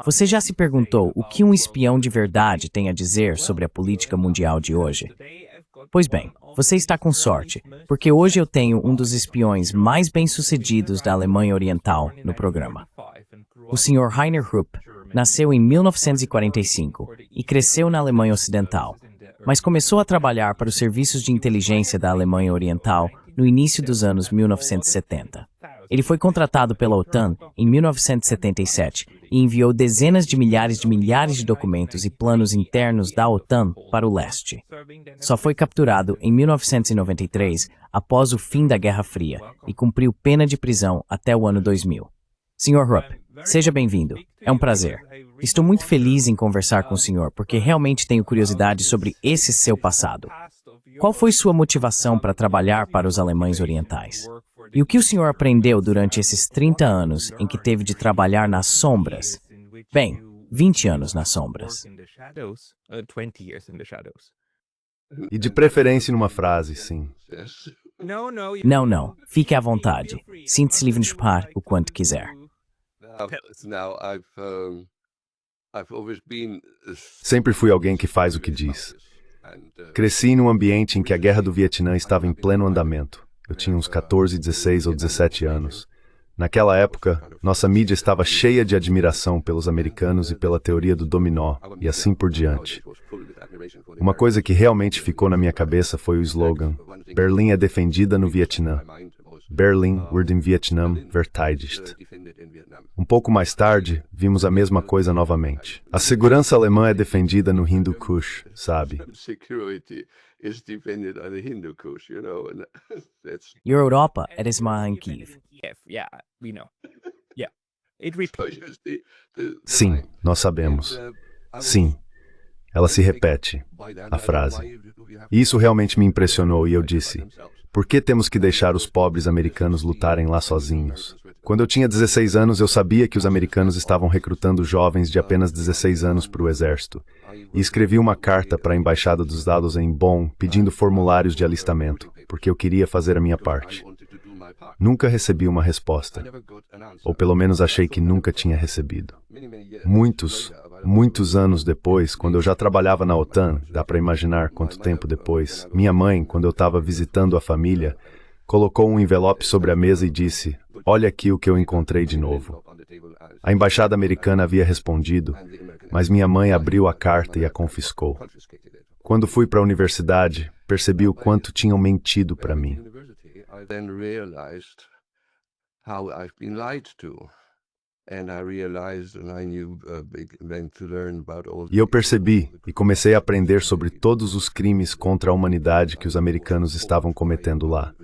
Você já se perguntou o que um espião de verdade tem a dizer sobre a política mundial de hoje? Pois bem, você está com sorte, porque hoje eu tenho um dos espiões mais bem-sucedidos da Alemanha Oriental no programa. O Sr. Rainer Rupp nasceu em 1945 e cresceu na Alemanha Ocidental, mas começou a trabalhar para os serviços de inteligência da Alemanha Oriental no início dos anos 1970. Ele foi contratado pela OTAN em 1977 e enviou dezenas de milhares de documentos e planos internos da OTAN para o leste. Só foi capturado em 1993, após o fim da Guerra Fria, e cumpriu pena de prisão até o ano 2000. Sr. Rupp, seja bem-vindo. É um prazer. Estou muito feliz em conversar com o senhor, porque realmente tenho curiosidade sobre esse seu passado. Qual foi sua motivação para trabalhar para os alemães orientais? E o que o senhor aprendeu durante esses 30 anos em que teve de trabalhar nas sombras? Bem, 20 anos nas sombras. E de preferência numa frase, sim. Não. Fique à vontade. Sinta-se livre de falar o quanto quiser. Sempre fui alguém que faz o que diz. Cresci num ambiente em que a Guerra do Vietnã estava em pleno andamento. Eu tinha uns 14, 16 ou 17 anos. Naquela época, nossa mídia estava cheia de admiração pelos americanos e pela teoria do dominó, e assim por diante. Uma coisa que realmente ficou na minha cabeça foi o slogan: Berlim é defendida no Vietnã. Berlin wird im Vietnam verteidigt. Um pouco mais tarde, vimos a mesma coisa novamente. A segurança alemã é defendida no Hindu Kush, sabe? E a Europa é desmã em Kiev. Sim, nós sabemos. Sim, ela se repete, a frase. E isso realmente me impressionou e eu disse: por que temos que deixar os pobres americanos lutarem lá sozinhos? Quando eu tinha 16 anos, eu sabia que os americanos estavam recrutando jovens de apenas 16 anos para o exército. E escrevi uma carta para a Embaixada dos Estados em Bonn pedindo formulários de alistamento, porque eu queria fazer a minha parte. Nunca recebi uma resposta. Ou pelo menos achei que nunca tinha recebido. Muitos anos depois, quando eu já trabalhava na OTAN, dá para imaginar quanto tempo depois, minha mãe, quando eu estava visitando a família, colocou um envelope sobre a mesa e disse: olha aqui o que eu encontrei de novo. A embaixada americana havia respondido, mas minha mãe abriu a carta e a confiscou. Quando fui para a universidade, percebi o quanto tinham mentido para mim. E eu percebi e comecei a aprender sobre todos os crimes contra a humanidade que os americanos estavam cometendo lá.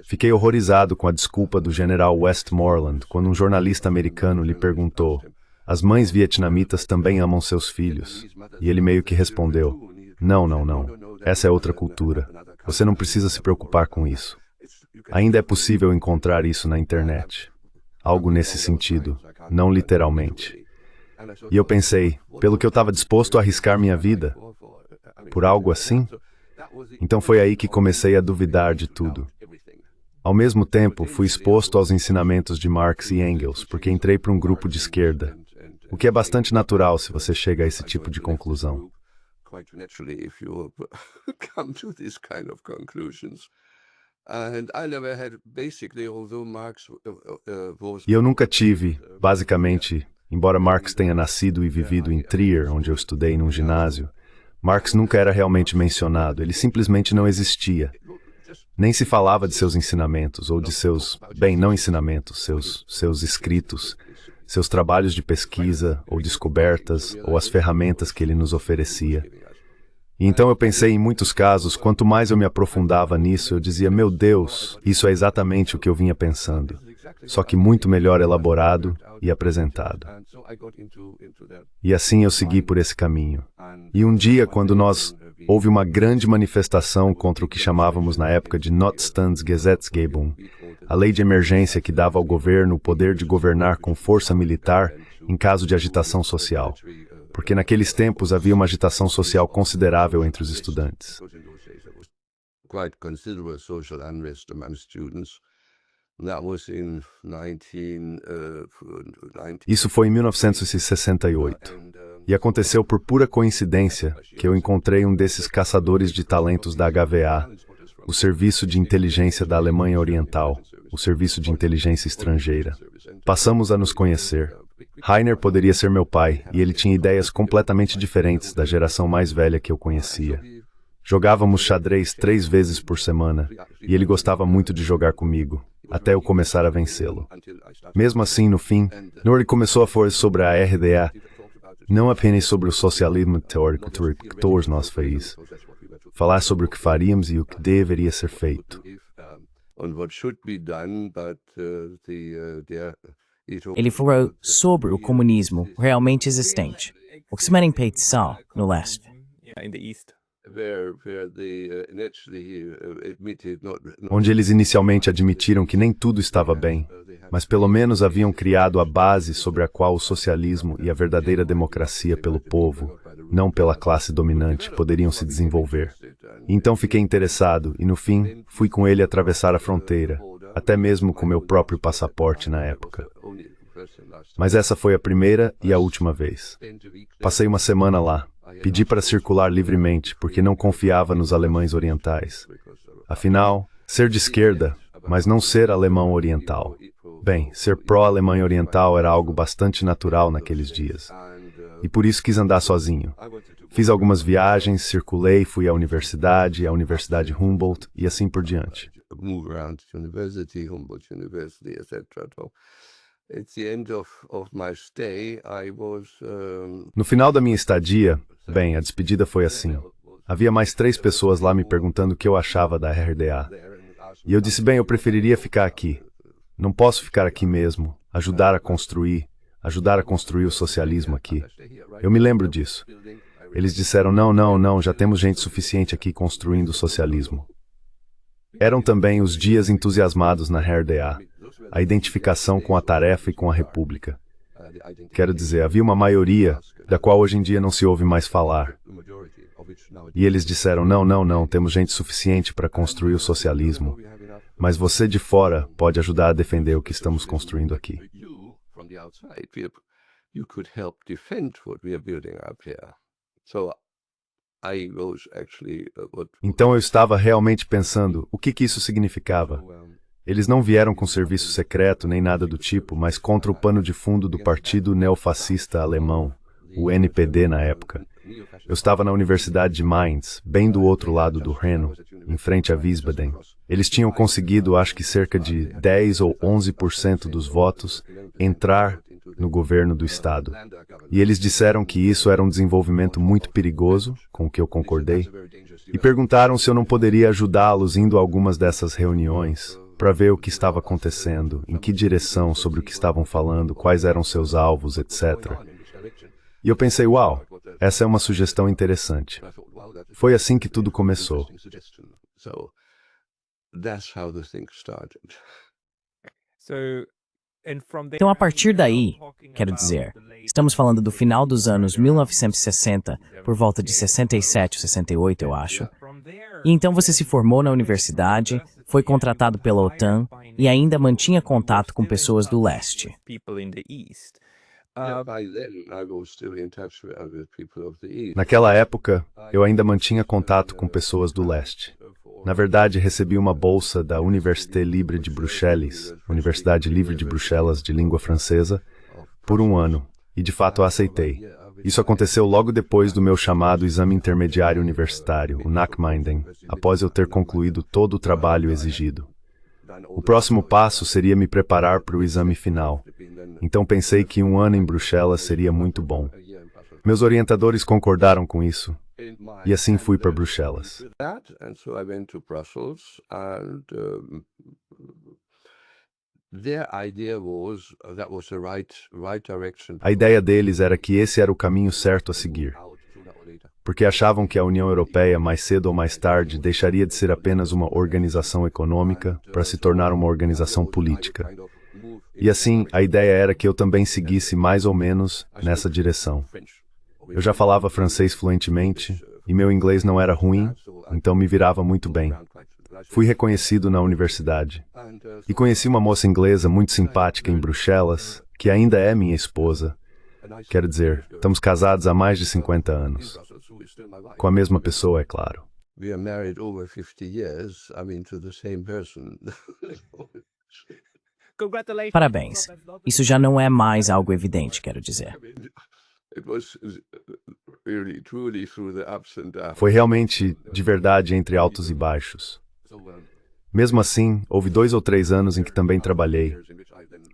Fiquei horrorizado com a desculpa do general Westmoreland quando um jornalista americano lhe perguntou: as mães vietnamitas também amam seus filhos? E ele meio que respondeu: não. Essa é outra cultura. Você não precisa se preocupar com isso. Ainda é possível encontrar isso na internet. Algo nesse sentido, não literalmente. E eu pensei, pelo que eu estava disposto a arriscar minha vida, por algo assim? Então foi aí que comecei a duvidar de tudo. Ao mesmo tempo, fui exposto aos ensinamentos de Marx e Engels, porque entrei para um grupo de esquerda, o que é bastante natural se você chega a esse tipo de conclusão. E eu nunca tive, basicamente, embora Marx tenha nascido e vivido em Trier, onde eu estudei num ginásio, Marx nunca era realmente mencionado, ele simplesmente não existia. Nem se falava de seus ensinamentos, ou de seus, não ensinamentos, seus escritos, seus trabalhos de pesquisa, ou descobertas, ou as ferramentas que ele nos oferecia. E então eu pensei em muitos casos, quanto mais eu me aprofundava nisso, eu dizia: meu Deus, isso é exatamente o que eu vinha pensando, só que muito melhor elaborado e apresentado. E assim eu segui por esse caminho. E um dia, quando houve uma grande manifestação contra o que chamávamos na época de Notstandsgesetzgebung, a lei de emergência que dava ao governo o poder de governar com força militar em caso de agitação social. Porque naqueles tempos havia uma agitação social considerável entre os estudantes. Isso foi em 1968. E aconteceu por pura coincidência que eu encontrei um desses caçadores de talentos da HVA, o Serviço de Inteligência da Alemanha Oriental, o Serviço de Inteligência Estrangeira. Passamos a nos conhecer. Rainer poderia ser meu pai, e ele tinha ideias completamente diferentes da geração mais velha que eu conhecia. Jogávamos xadrez 3 vezes por semana, e ele gostava muito de jogar comigo, até eu começar a vencê-lo. Mesmo assim, no fim, Nori começou a falar sobre a RDA, não apenas sobre o socialismo teórico que todos nós fazemos, falar sobre o que faríamos e o que deveria ser feito. Ele falou sobre o comunismo realmente existente, o que se manda em petição no leste. Onde eles inicialmente admitiram que nem tudo estava bem, mas pelo menos haviam criado a base sobre a qual o socialismo e a verdadeira democracia pelo povo, não pela classe dominante, poderiam se desenvolver. Então fiquei interessado e, no fim, fui com ele atravessar a fronteira, até mesmo com meu próprio passaporte na época. Mas essa foi a primeira e a última vez. Passei uma semana lá. Pedi para circular livremente, porque não confiava nos alemães orientais. Afinal, ser de esquerda, mas não ser alemão oriental. Bem, ser pró-Alemanha Oriental era algo bastante natural naqueles dias. E por isso quis andar sozinho. Fiz algumas viagens, circulei, fui à Universidade Humboldt e assim por diante. No final da minha estadia, bem, a despedida foi assim. Havia mais 3 pessoas lá me perguntando o que eu achava da RDA. E eu disse, bem, eu preferiria ficar aqui. Não posso ficar aqui mesmo, ajudar a construir o socialismo aqui. Eu me lembro disso. Eles disseram, não, já temos gente suficiente aqui construindo o socialismo. Eram também os dias entusiasmados na RDA, a identificação com a tarefa e com a república. Quero dizer, havia uma maioria, da qual hoje em dia não se ouve mais falar. E eles disseram, não, temos gente suficiente para construir o socialismo. Mas você de fora pode ajudar a defender o que estamos construindo aqui. Então eu estava realmente pensando, o que isso significava? Eles não vieram com serviço secreto nem nada do tipo, mas contra o pano de fundo do Partido Neofascista Alemão, o NPD na época. Eu estava na Universidade de Mainz, bem do outro lado do Reno, em frente a Wiesbaden. Eles tinham conseguido, acho que cerca de 10 ou 11% dos votos, entrar no governo do Estado. E eles disseram que isso era um desenvolvimento muito perigoso, com o que eu concordei, e perguntaram se eu não poderia ajudá-los indo a algumas dessas reuniões, para ver o que estava acontecendo, em que direção, sobre o que estavam falando, quais eram seus alvos, etc. E eu pensei, uau, essa é uma sugestão interessante. Foi assim que tudo começou. Então, a partir daí, quero dizer, estamos falando do final dos anos 1960, por volta de 67 ou 68, eu acho. E então você se formou na universidade, foi contratado pela OTAN e ainda mantinha contato com pessoas do leste. Naquela época, eu ainda mantinha contato com pessoas do leste. Na verdade, recebi uma bolsa da Université Libre de Bruxelas, Universidade Livre de Bruxelas de língua francesa, por 1 ano, e de fato a aceitei. Isso aconteceu logo depois do meu chamado Exame Intermediário Universitário, o Nachmeinding, após eu ter concluído todo o trabalho exigido. O próximo passo seria me preparar para o exame final. Então pensei que 1 ano em Bruxelas seria muito bom. Meus orientadores concordaram com isso. E assim fui para Bruxelas. A ideia deles era que esse era o caminho certo a seguir. Porque achavam que a União Europeia, mais cedo ou mais tarde, deixaria de ser apenas uma organização econômica para se tornar uma organização política. E assim, a ideia era que eu também seguisse mais ou menos nessa direção. Eu já falava francês fluentemente, e meu inglês não era ruim, então me virava muito bem. Fui reconhecido na universidade. E conheci uma moça inglesa muito simpática em Bruxelas, que ainda é minha esposa. Quero dizer, estamos casados há mais de 50 anos. Com a mesma pessoa, é claro. We are married over 50 years, I mean, to the same person. Parabéns. Isso já não é mais algo evidente, quero dizer. It was really, truly through the ups and downs. Foi realmente de verdade entre altos e baixos. Mesmo assim, houve 2 ou 3 anos em que também trabalhei.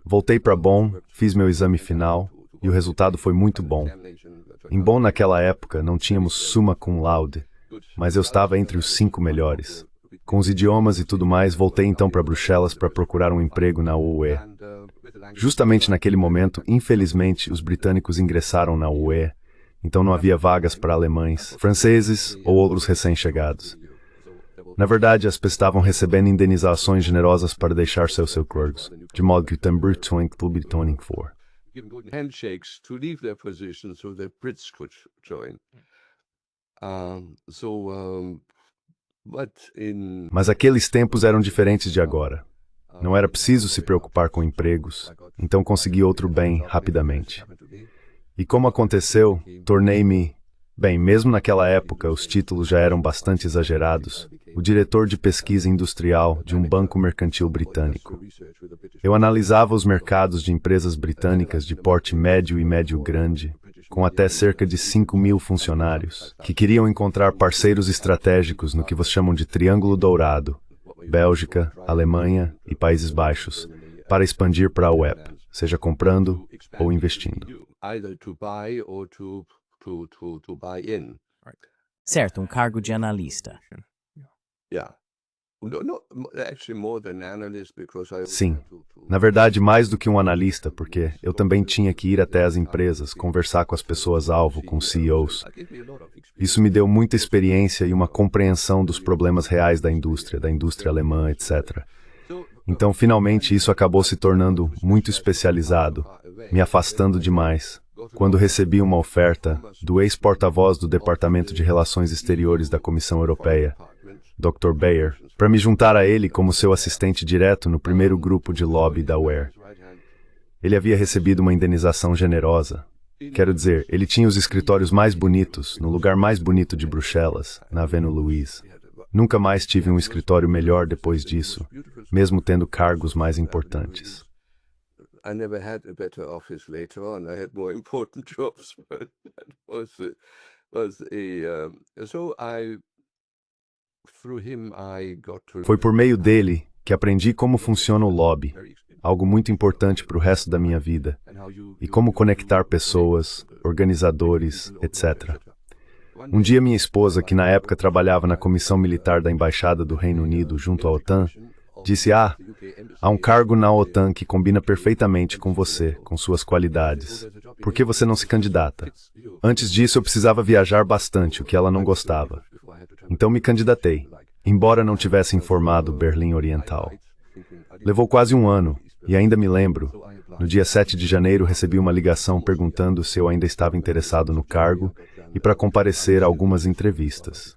Voltei para Bonn, fiz meu exame final e o resultado foi muito bom. Em Bonn, naquela época, não tínhamos summa cum laude, mas eu estava entre os 5 melhores. Com os idiomas e tudo mais, voltei então para Bruxelas para procurar um emprego na UE. Justamente naquele momento, infelizmente, os britânicos ingressaram na UE, então não havia vagas para alemães, franceses ou outros recém-chegados. Na verdade, as pessoas estavam recebendo indenizações generosas para deixar seus cargos, de modo que o Temburtoing Clubitoning for. Handshakes to leave their position so the Brits could join. Mas aqueles tempos eram diferentes de agora. Não era preciso se preocupar com empregos, então consegui outro bem rapidamente. E como aconteceu, tornei-me... Bem, mesmo naquela época, os títulos já eram bastante exagerados. O diretor de pesquisa industrial de um banco mercantil britânico. Eu analisava os mercados de empresas britânicas de porte médio e médio grande, com até cerca de 5.000 funcionários, que queriam encontrar parceiros estratégicos no que vocês chamam de Triângulo Dourado, Bélgica, Alemanha e Países Baixos, para expandir para a web, seja comprando ou investindo. Certo, um cargo de analista. Sim, na verdade mais do que um analista, porque eu também tinha que ir até as empresas, conversar com as pessoas-alvo, com CEOs. Isso me deu muita experiência e uma compreensão dos problemas reais da indústria alemã, etc. Então, finalmente, isso acabou se tornando muito especializado, me afastando demais. Quando recebi uma oferta do ex-porta-voz do Departamento de Relações Exteriores da Comissão Europeia, Dr. Bayer, para me juntar a ele como seu assistente direto no primeiro grupo de lobby da UE. Ele havia recebido uma indenização generosa. Quero dizer, ele tinha os escritórios mais bonitos, no lugar mais bonito de Bruxelas, na Avenue Louise. Nunca mais tive um escritório melhor depois disso, mesmo tendo cargos mais importantes. I never had a better office later on. I had more important jobs, but that Foi por meio dele que aprendi como funciona o lobby, algo muito importante para o resto da minha vida, e como conectar pessoas, organizadores, etc. Um dia minha esposa, que na época trabalhava na Comissão Militar da Embaixada do Reino Unido junto à OTAN, disse: há um cargo na OTAN que combina perfeitamente com você, com suas qualidades. Por que você não se candidata? Antes disso, eu precisava viajar bastante, o que ela não gostava. Então me candidatei, embora não tivesse informado Berlim Oriental. Levou quase um ano, e ainda me lembro, no dia 7 de janeiro recebi uma ligação perguntando se eu ainda estava interessado no cargo e para comparecer a algumas entrevistas.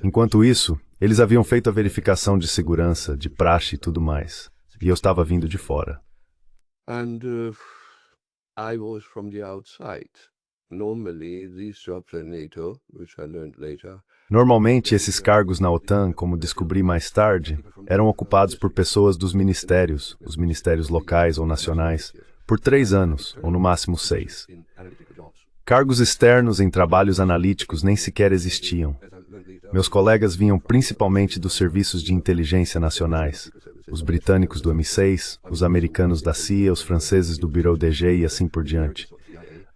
Enquanto isso, eles haviam feito a verificação de segurança, de praxe e tudo mais, e eu estava vindo de fora. I was from the outside. Normally, these jobs in NATO, which I learned later. Normalmente, esses cargos na OTAN, como descobri mais tarde, eram ocupados por pessoas dos ministérios, os ministérios locais ou nacionais, por 3 anos, ou no máximo 6. Cargos externos em trabalhos analíticos nem sequer existiam. Meus colegas vinham principalmente dos serviços de inteligência nacionais, os britânicos do M6, os americanos da CIA, os franceses do Bureau DG e assim por diante.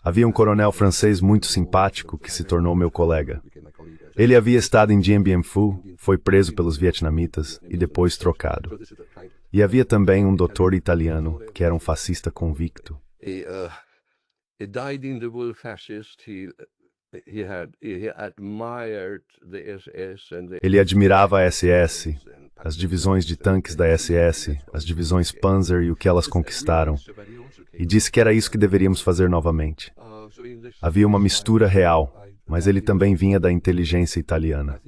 Havia um coronel francês muito simpático que se tornou meu colega. Ele havia estado em Dien Bien Phu, foi preso pelos vietnamitas e depois trocado. E havia também um doutor italiano, que era um fascista convicto. Ele admirava a SS, as divisões de tanques da SS, as divisões Panzer e o que elas conquistaram, e disse que era isso que deveríamos fazer novamente. Havia uma mistura real, mas ele também vinha da inteligência italiana.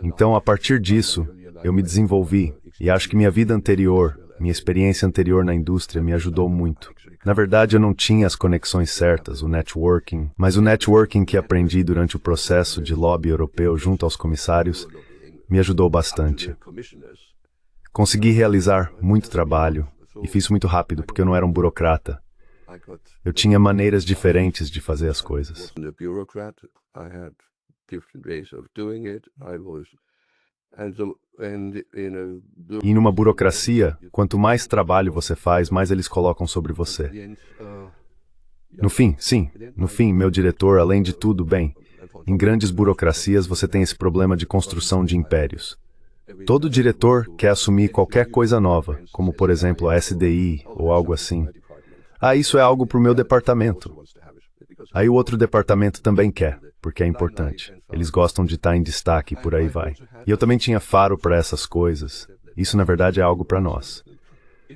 Então, a partir disso, eu me desenvolvi, e acho que minha vida anterior, minha experiência anterior na indústria me ajudou muito. Na verdade, eu não tinha as conexões certas, o networking, mas o networking que aprendi durante o processo de lobby europeu junto aos comissários me ajudou bastante. Consegui realizar muito trabalho, e fiz muito rápido, porque eu não era um burocrata. Eu tinha maneiras diferentes de fazer as coisas. E numa burocracia, quanto mais trabalho você faz, mais eles colocam sobre você. No fim, sim, no fim, meu diretor, além de tudo, bem, em grandes burocracias você tem esse problema de construção de impérios. Todo diretor quer assumir qualquer coisa nova, como por exemplo a SDI ou algo assim. Ah, isso é algo para o meu departamento. Aí o outro departamento também quer, porque é importante. Eles gostam de estar em destaque e por aí vai. E eu também tinha faro para essas coisas. Isso, na verdade, é algo para nós.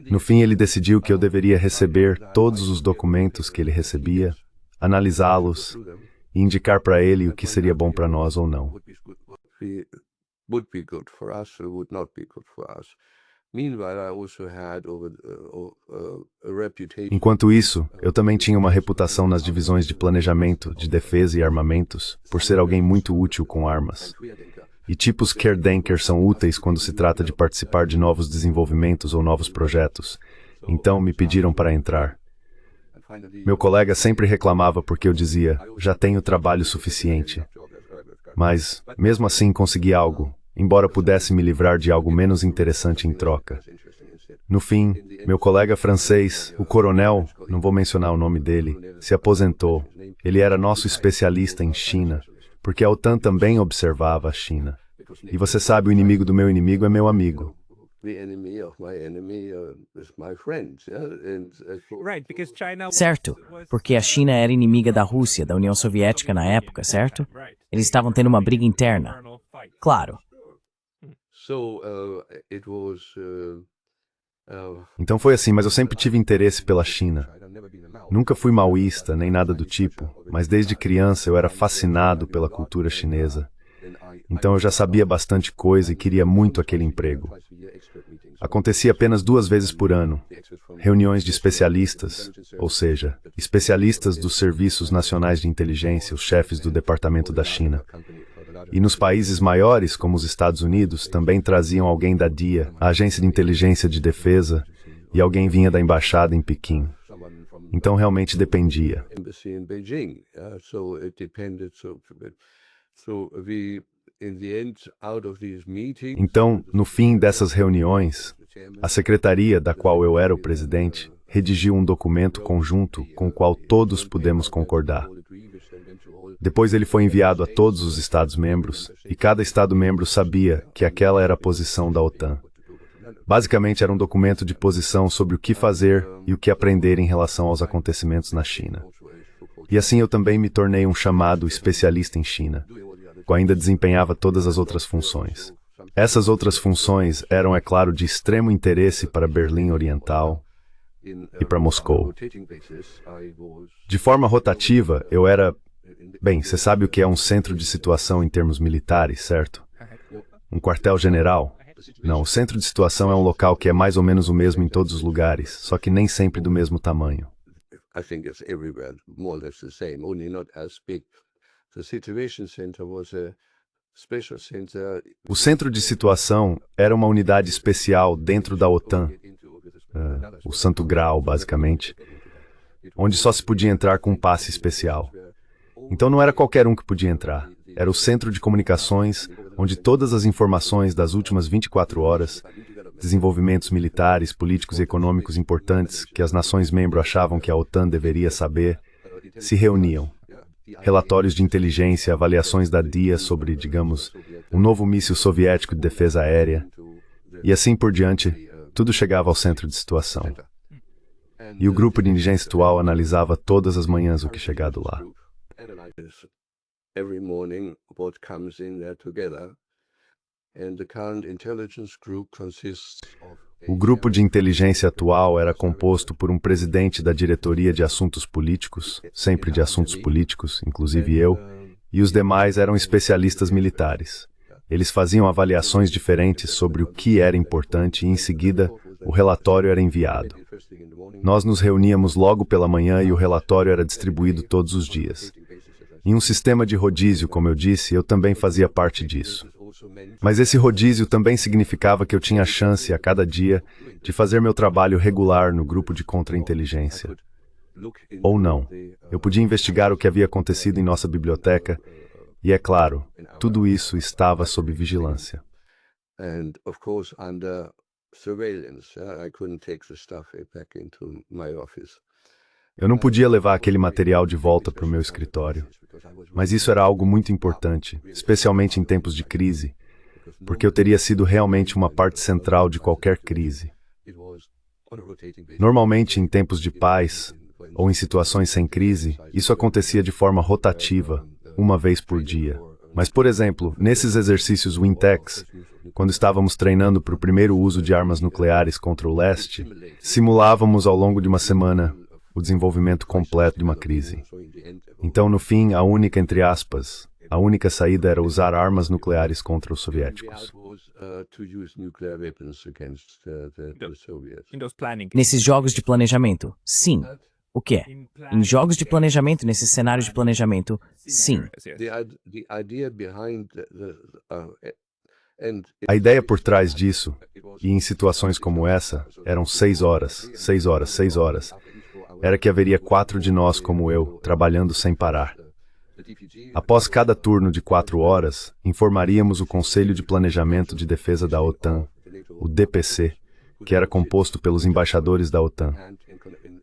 No fim, ele decidiu que eu deveria receber todos os documentos que ele recebia, analisá-los e indicar para ele o que seria bom para nós ou não. Enquanto isso, eu também tinha uma reputação nas divisões de planejamento, de defesa e armamentos, por ser alguém muito útil com armas. E tipos Querdenker são úteis quando se trata de participar de novos desenvolvimentos ou novos projetos. Então, me pediram para entrar. Meu colega sempre reclamava porque eu dizia, já tenho trabalho suficiente. Mas, mesmo assim, consegui algo, embora pudesse me livrar de algo menos interessante em troca. No fim, meu colega francês, o coronel, não vou mencionar o nome dele, se aposentou. Ele era nosso especialista em China, porque a OTAN também observava a China. E você sabe, o inimigo do meu inimigo é meu amigo. Certo, porque a China era inimiga da Rússia, da União Soviética na época, certo? Eles estavam tendo uma briga interna. Claro. Então foi assim, mas eu sempre tive interesse pela China. Nunca fui maoísta, nem nada do tipo, mas desde criança eu era fascinado pela cultura chinesa. Então eu já sabia bastante coisa e queria muito aquele emprego. Acontecia apenas 2 vezes por ano, reuniões de especialistas, ou seja, especialistas dos Serviços Nacionais de Inteligência, os chefes do Departamento da China. E nos países maiores, como os Estados Unidos, também traziam alguém da DIA, a Agência de Inteligência de Defesa, e alguém vinha da Embaixada em Pequim. Então realmente dependia. Então, no fim dessas reuniões, a secretaria, da qual eu era o presidente, redigiu um documento conjunto com o qual todos pudemos concordar. Depois ele foi enviado a todos os Estados-membros, e cada Estado-membro sabia que aquela era a posição da OTAN. Basicamente, era um documento de posição sobre o que fazer e o que aprender em relação aos acontecimentos na China. E assim eu também me tornei um chamado especialista em China. Eu ainda desempenhava todas as outras funções. Essas outras funções eram, é claro, de extremo interesse para Berlim Oriental e para Moscou. De forma rotativa, eu era... Bem, você sabe o que é um centro de situação em termos militares, certo? Um quartel-general? Não, o centro de situação é um local que é mais ou menos o mesmo em todos os lugares, só que nem sempre do mesmo tamanho. O centro de situação era uma unidade especial dentro da OTAN, o Santo Graal, basicamente, onde só se podia entrar com um passe especial. Então não era qualquer um que podia entrar. Era o centro de comunicações, onde todas as informações das últimas 24 horas, desenvolvimentos militares, políticos e econômicos importantes que as nações-membros achavam que a OTAN deveria saber, se reuniam. Relatórios de inteligência, avaliações da DIA sobre, digamos, um novo míssil soviético de defesa aérea, e assim por diante, tudo chegava ao centro de situação. E o grupo de inteligência atual analisava todas as manhãs o que chegado lá. O grupo de inteligência atual era composto por um presidente da diretoria de assuntos políticos, sempre de assuntos políticos, inclusive eu, e os demais eram especialistas militares. Eles faziam avaliações diferentes sobre o que era importante e, em seguida, o relatório era enviado. Nós nos reuníamos logo pela manhã e o relatório era distribuído todos os dias. Em um sistema de rodízio, como eu disse, eu também fazia parte disso. Mas esse rodízio também significava que eu tinha a chance, a cada dia, de fazer meu trabalho regular no grupo de contra-inteligência. Ou não. Eu podia investigar o que havia acontecido em nossa biblioteca e, é claro, tudo isso estava sob vigilância. And of course, under surveillance, I couldn't take the stuff back into my office. Eu não podia levar aquele material de volta para o meu escritório, mas isso era algo muito importante, especialmente em tempos de crise, porque eu teria sido realmente uma parte central de qualquer crise. Normalmente, em tempos de paz, ou em situações sem crise, isso acontecia de forma rotativa, uma vez por dia. Mas, por exemplo, nesses exercícios Wintex, quando estávamos treinando para o primeiro uso de armas nucleares contra o leste, simulávamos ao longo de uma semana o desenvolvimento completo de uma crise. Então, no fim, a única, entre aspas, a única saída era usar armas nucleares contra os soviéticos. Nesses jogos de planejamento, sim. O quê? Em jogos de planejamento, nesses cenários de planejamento, sim. A ideia por trás disso, e em situações como essa, eram 6 horas, 6 horas, 6 horas, era que haveria 4 de nós como eu, trabalhando sem parar. Após cada turno de 4 horas, informaríamos o Conselho de Planejamento de Defesa da OTAN, o DPC, que era composto pelos embaixadores da OTAN.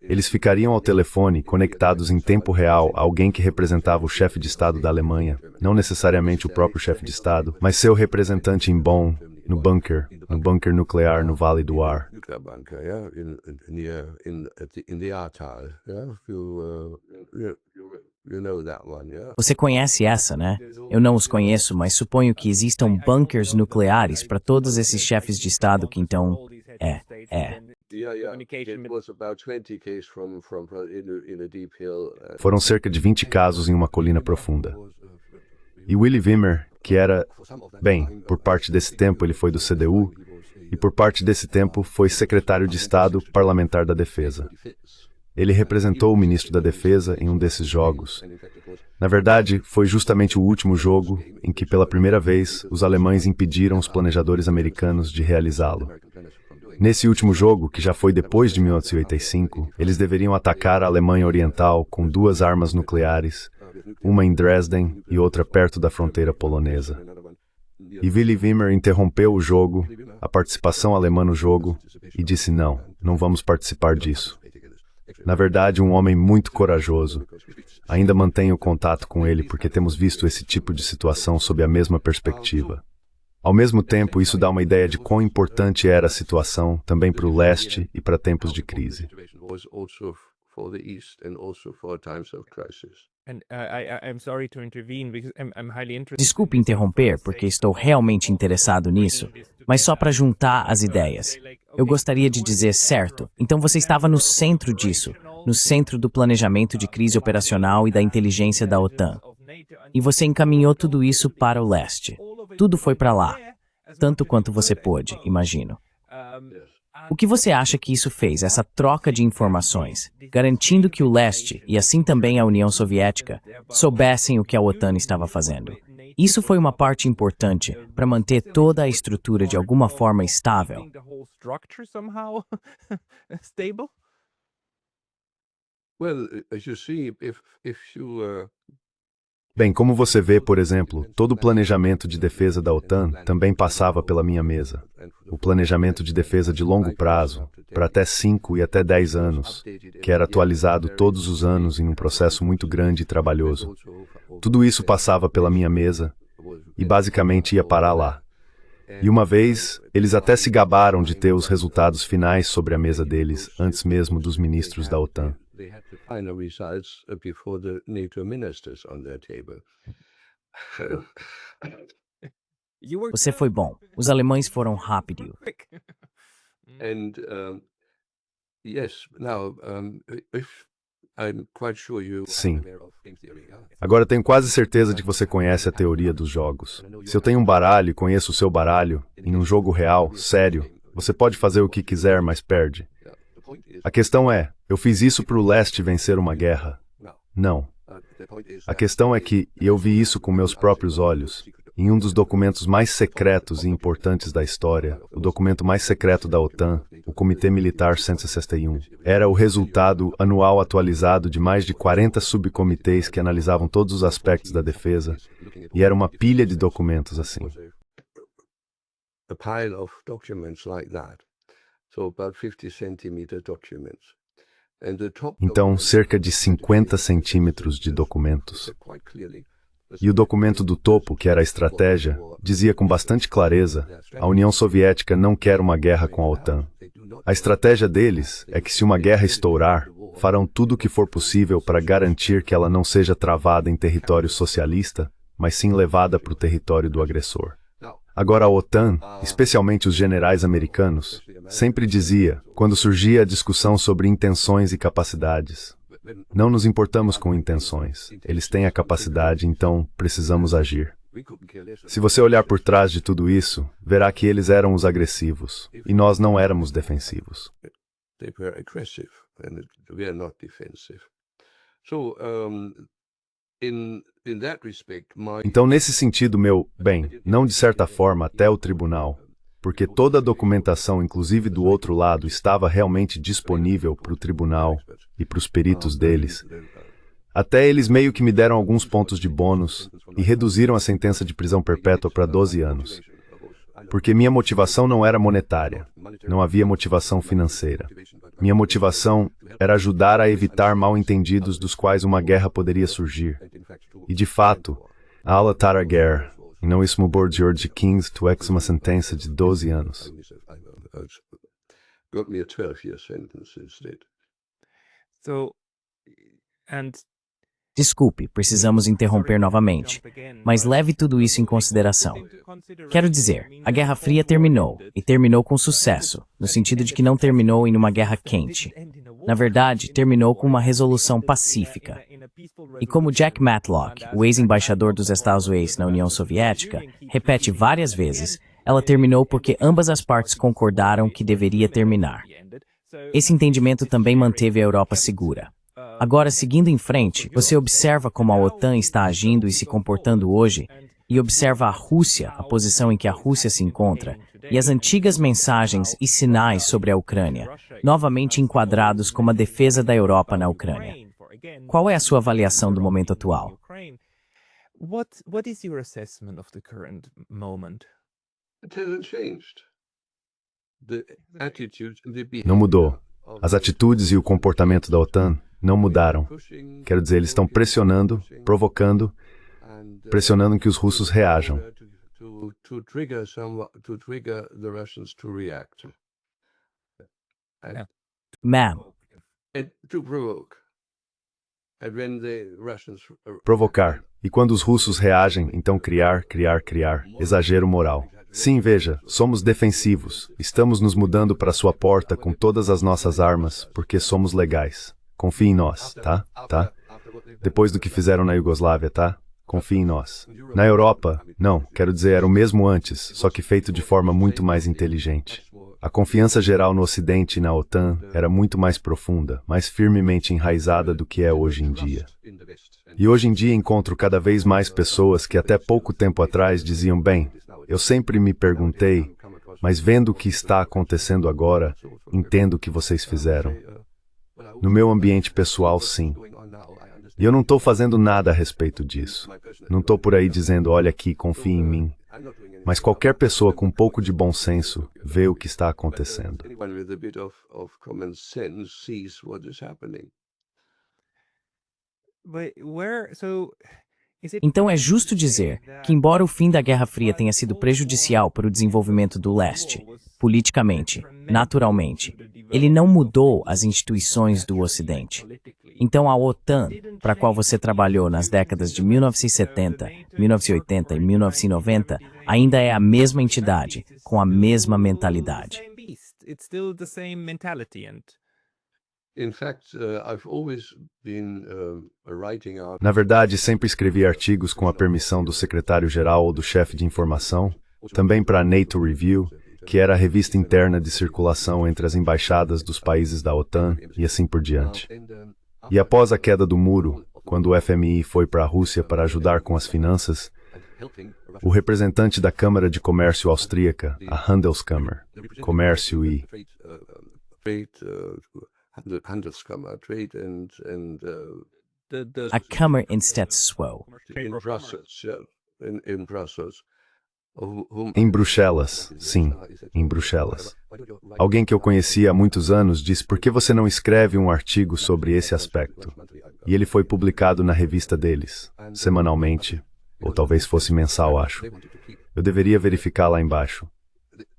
Eles ficariam ao telefone, conectados em tempo real a alguém que representava o chefe de Estado da Alemanha, não necessariamente o próprio chefe de Estado, mas seu representante em Bonn, no bunker nuclear no Vale do Ar. Você conhece essa, né? Eu não os conheço, mas suponho que existam bunkers nucleares para todos esses chefes de Estado que então... Foram cerca de 20 casos em uma colina profunda. E Willy Wimmer, que era, bem, por parte desse tempo ele foi do CDU, e por parte desse tempo foi secretário de Estado parlamentar da Defesa. Ele representou o ministro da Defesa em um desses jogos. Na verdade, foi justamente o último jogo em que, pela primeira vez, os alemães impediram os planejadores americanos de realizá-lo. Nesse último jogo, que já foi depois de 1985, eles deveriam atacar a Alemanha Oriental com 2 armas nucleares, uma em Dresden e outra perto da fronteira polonesa. E Willy Wimmer interrompeu o jogo, a participação alemã no jogo, e disse não vamos participar disso. Na verdade, um homem muito corajoso. Ainda mantenho contato com ele porque temos visto esse tipo de situação sob a mesma perspectiva. Ao mesmo tempo, isso dá uma ideia de quão importante era a situação também para o leste e para tempos de crise. Desculpe interromper, porque estou realmente interessado nisso, mas só para juntar as ideias. Eu gostaria de dizer certo, então você estava no centro disso, no centro do planejamento de crise operacional e da inteligência da OTAN. E você encaminhou tudo isso para o leste. Tudo foi para lá, tanto quanto você pôde, imagino. O que você acha que isso fez, essa troca de informações, garantindo que o leste, e assim também a União Soviética, soubessem o que a OTAN estava fazendo? Isso foi uma parte importante para manter toda a estrutura de alguma forma estável. Bem, como você vê, por exemplo, todo o planejamento de defesa da OTAN também passava pela minha mesa. O planejamento de defesa de longo prazo, para até 5 e até 10 anos, que era atualizado todos os anos em um processo muito grande e trabalhoso. Tudo isso passava pela minha mesa e basicamente ia parar lá. E uma vez, eles até se gabaram de ter os resultados finais sobre a mesa deles, antes mesmo dos ministros da OTAN. They had the final results before the NATO ministers on their table. Você foi bom. Os alemães foram rápidos. And yes, now if Sim. Agora tenho quase certeza de que você conhece a teoria dos jogos. Se eu tenho um baralho e conheço o seu baralho, em um jogo real, sério, você pode fazer o que quiser, mas perde. A questão é, eu fiz isso para o leste vencer uma guerra? Não. A questão é que eu vi isso com meus próprios olhos, em um dos documentos mais secretos e importantes da história, o documento mais secreto da OTAN, o Comitê Militar 161. Era o resultado anual atualizado de mais de 40 subcomitês que analisavam todos os aspectos da defesa, e era uma pilha de documentos assim. A pile of documents like that. So about 50 centimeter documents. Então, cerca de 50 centímetros de documentos. E o documento do topo, que era a estratégia, dizia com bastante clareza: a União Soviética não quer uma guerra com a OTAN. A estratégia deles é que se uma guerra estourar, farão tudo o que for possível para garantir que ela não seja travada em território socialista, mas sim levada para o território do agressor. Agora a OTAN, especialmente os generais americanos, sempre dizia, quando surgia a discussão sobre intenções e capacidades: não nos importamos com intenções, eles têm a capacidade, então precisamos agir. Se você olhar por trás de tudo isso, verá que eles eram os agressivos, e nós não éramos defensivos. Então, nesse sentido, não de certa forma até o tribunal, porque toda a documentação, inclusive do outro lado, estava realmente disponível para o tribunal e para os peritos deles. Até eles meio que me deram alguns pontos de bônus e reduziram a sentença de prisão perpétua para 12 anos. Porque minha motivação não era monetária, não havia motivação financeira. Minha motivação era ajudar a evitar mal-entendidos dos quais uma guerra poderia surgir. E, de fato, a Ala Taraguer, e não isso mudou de George Kings to ex uma sentença de 12 anos. Desculpe, precisamos interromper novamente, mas leve tudo isso em consideração. Quero dizer, a Guerra Fria terminou, e terminou com sucesso, no sentido de que não terminou em uma guerra quente. Na verdade, terminou com uma resolução pacífica. E como Jack Matlock, o ex-embaixador dos Estados Unidos na União Soviética, repete várias vezes, ela terminou porque ambas as partes concordaram que deveria terminar. Esse entendimento também manteve a Europa segura. Agora, seguindo em frente, você observa como a OTAN está agindo e se comportando hoje, e observa a Rússia, a posição em que a Rússia se encontra, e as antigas mensagens e sinais sobre a Ucrânia, novamente enquadrados como a defesa da Europa na Ucrânia. Qual é a sua avaliação do momento atual? What is your assessment of the current moment? Não mudou. As atitudes e o comportamento da OTAN não mudaram. Quero dizer, eles estão pressionando, provocando, pressionando que os russos reajam. Ma'am. Provocar. E quando os russos reagem, então criar. Exagero moral. Sim, veja, somos defensivos. Estamos nos mudando para sua porta com todas as nossas armas, porque somos legais. Confie em nós, tá? Depois do que fizeram na Iugoslávia, tá? Confie em nós. Na Europa, não, quero dizer, era o mesmo antes, só que feito de forma muito mais inteligente. A confiança geral no Ocidente e na OTAN era muito mais profunda, mais firmemente enraizada do que é hoje em dia. E hoje em dia encontro cada vez mais pessoas que até pouco tempo atrás diziam, eu sempre me perguntei, mas vendo o que está acontecendo agora, entendo o que vocês fizeram. No meu ambiente pessoal, sim. E eu não estou fazendo nada a respeito disso. Não estou por aí dizendo, olha aqui, confie em mim. Mas qualquer pessoa com um pouco de bom senso vê o que está acontecendo. Então é justo dizer que, embora o fim da Guerra Fria tenha sido prejudicial para o desenvolvimento do leste, politicamente, naturalmente, ele não mudou as instituições do Ocidente. Então a OTAN, para a qual você trabalhou nas décadas de 1970, 1980 e 1990, ainda é a mesma entidade, com a mesma mentalidade. In fact, I've always been writing out. Na verdade, sempre escrevi artigos com a permissão do secretário-geral ou do chefe de informação, também para a NATO Review, que era a revista interna de circulação entre as embaixadas dos países da OTAN e assim por diante. E após a queda do muro, quando o FMI foi para a Rússia para ajudar com as finanças, o representante da Câmara de Comércio Austríaca, a Handelskammer, Comércio e A Kammer in Stetsow. Em Bruxelas, sim, em Bruxelas. Alguém que eu conhecia há muitos anos disse: por que você não escreve um artigo sobre esse aspecto? E ele foi publicado na revista deles, semanalmente, ou talvez fosse mensal, acho. Eu deveria verificar lá embaixo.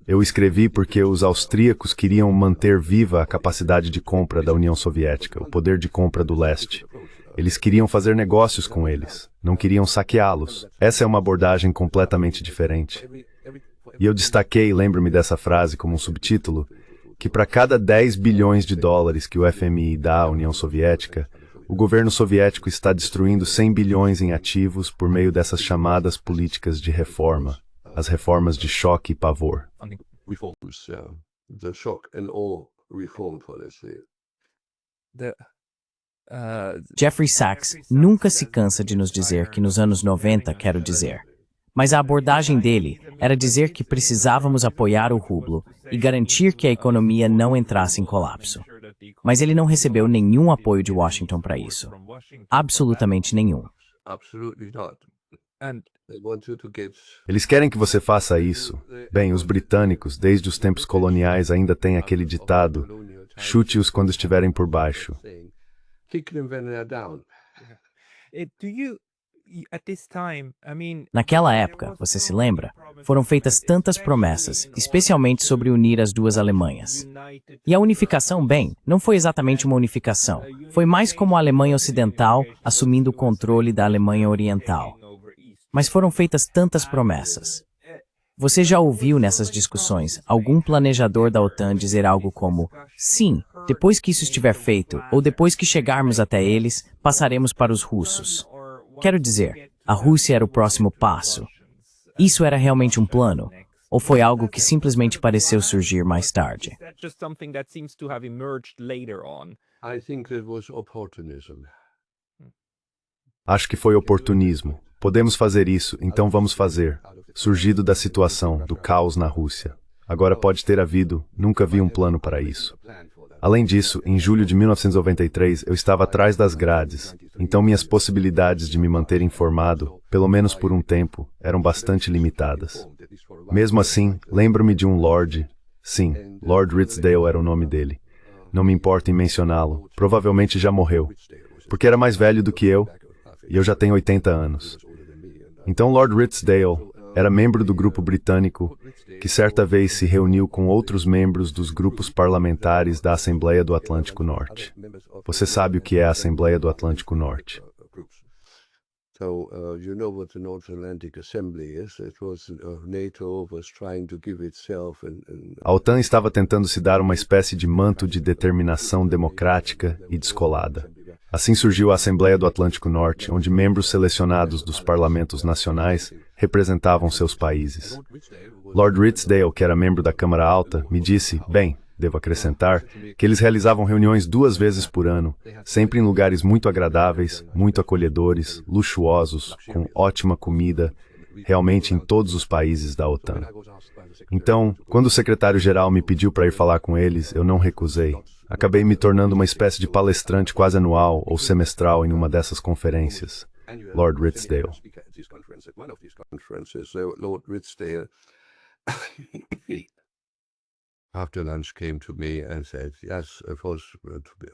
Eu escrevi porque os austríacos queriam manter viva a capacidade de compra da União Soviética, o poder de compra do leste. Eles queriam fazer negócios com eles, não queriam saqueá-los. Essa é uma abordagem completamente diferente. E eu destaquei, lembro-me dessa frase como um subtítulo, que para cada 10 bilhões de dólares que o FMI dá à União Soviética, o governo soviético está destruindo 100 bilhões em ativos por meio dessas chamadas políticas de reforma, as reformas de choque e pavor. Jeffrey Sachs nunca se cansa de nos dizer que nos anos 90, quero dizer. Mas a abordagem dele era dizer que precisávamos apoiar o rublo e garantir que a economia não entrasse em colapso. Mas ele não recebeu nenhum apoio de Washington para isso. Absolutamente nenhum. Eles querem que você faça isso. Bem, os britânicos, desde os tempos coloniais, ainda têm aquele ditado: chute-os quando estiverem por baixo. Naquela época, você se lembra, foram feitas tantas promessas, especialmente sobre unir as duas Alemanhas. E a unificação, bem, não foi exatamente uma unificação. Foi mais como a Alemanha Ocidental assumindo o controle da Alemanha Oriental. Mas foram feitas tantas promessas. Você já ouviu nessas discussões algum planejador da OTAN dizer algo como: sim, depois que isso estiver feito, ou depois que chegarmos até eles, passaremos para os russos? Quero dizer, a Rússia era o próximo passo. Isso era realmente um plano? Ou foi algo que simplesmente pareceu surgir mais tarde? Acho que foi oportunismo. Podemos fazer isso, então vamos fazer. Surgido da situação, do caos na Rússia. Agora pode ter havido, nunca vi um plano para isso. Além disso, em julho de 1993, eu estava atrás das grades, então minhas possibilidades de me manter informado, pelo menos por um tempo, eram bastante limitadas. Mesmo assim, lembro-me de um Lord, sim, Lord Ritsdale era o nome dele. Não me importo em mencioná-lo, provavelmente já morreu, porque era mais velho do que eu, e eu já tenho 80 anos. Então Lord Ritsdale era membro do grupo britânico que certa vez se reuniu com outros membros dos grupos parlamentares da Assembleia do Atlântico Norte. Você sabe o que é a Assembleia do Atlântico Norte? You know what the North Atlantic Assembly is. It was NATO was trying to give itself A OTAN estava tentando se dar uma espécie de manto de determinação democrática e descolada. Assim surgiu a Assembleia do Atlântico Norte, onde membros selecionados dos parlamentos nacionais representavam seus países. Lord Ritsdale, que era membro da Câmara Alta, me disse, bem, devo acrescentar, que eles realizavam reuniões 2 vezes por ano, sempre em lugares muito agradáveis, muito acolhedores, luxuosos, com ótima comida, realmente em todos os países da OTAN. Então, quando o secretário-geral me pediu para ir falar com eles, eu não recusei. Acabei me tornando uma espécie de palestrante quase anual ou semestral em uma dessas conferências. Lord Ritsdale.